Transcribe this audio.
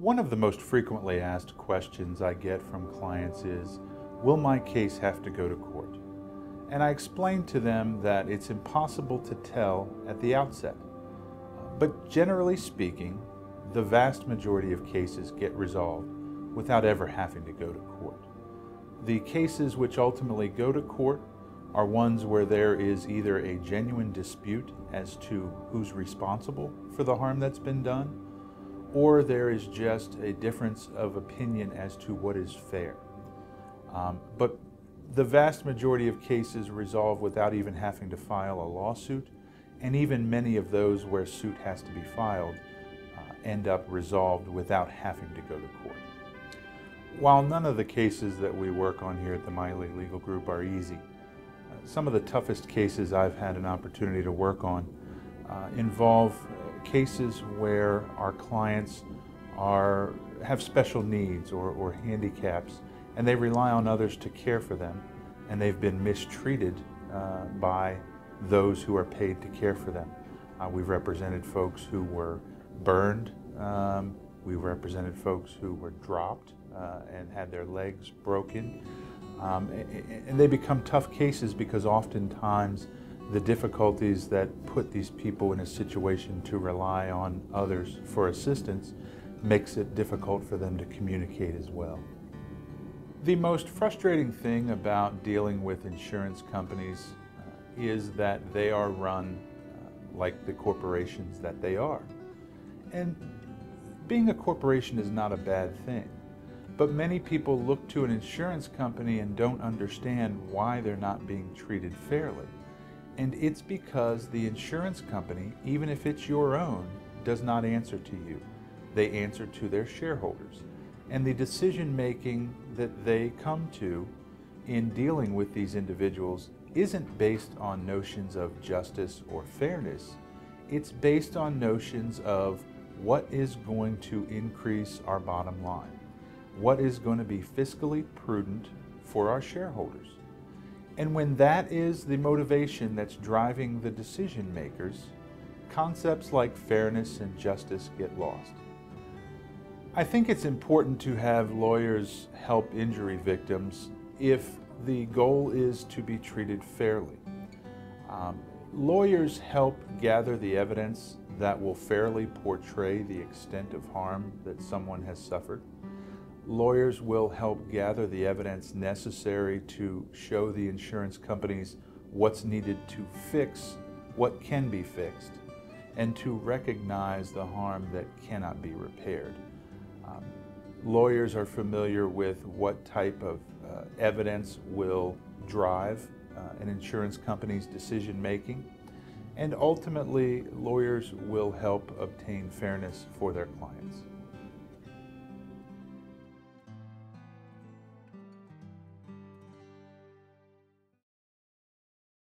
One of the most frequently asked questions I get from clients is, will my case have to go to court? And I explain to them that it's impossible to tell at the outset. But generally speaking, the vast majority of cases get resolved without ever having to go to court. The cases which ultimately go to court are ones where there is either a genuine dispute as to who's responsible for the harm that's been done, or there is just a difference of opinion as to what is fair. But the vast majority of cases resolve without even having to file a lawsuit, and even many of those where suit has to be filed end up resolved without having to go to court. While none of the cases that we work on here at the Miley Legal Group are easy, some of the toughest cases I've had an opportunity to work on involve cases where our clients have special needs or handicaps, and they rely on others to care for them, and they've been mistreated by those who are paid to care for them. We've represented folks who were burned. We've represented folks who were dropped and had their legs broken. And they become tough cases because oftentimes the difficulties that put these people in a situation to rely on others for assistance makes it difficult for them to communicate as well. The most frustrating thing about dealing with insurance companies is that they are run like the corporations that they are. And being a corporation is not a bad thing, but many people look to an insurance company and don't understand why they're not being treated fairly. And it's because the insurance company, even if it's your own, does not answer to you. They answer to their shareholders. And the decision making that they come to in dealing with these individuals isn't based on notions of justice or fairness. It's based on notions of what is going to increase our bottom line, what is going to be fiscally prudent for our shareholders. And when that is the motivation that's driving the decision makers, concepts like fairness and justice get lost. I think it's important to have lawyers help injury victims if the goal is to be treated fairly. Lawyers help gather the evidence that will fairly portray the extent of harm that someone has suffered. Lawyers will help gather the evidence necessary to show the insurance companies what's needed to fix what can be fixed and to recognize the harm that cannot be repaired. Lawyers are familiar with what type of evidence will drive an insurance company's decision making, and ultimately lawyers will help obtain fairness for their clients.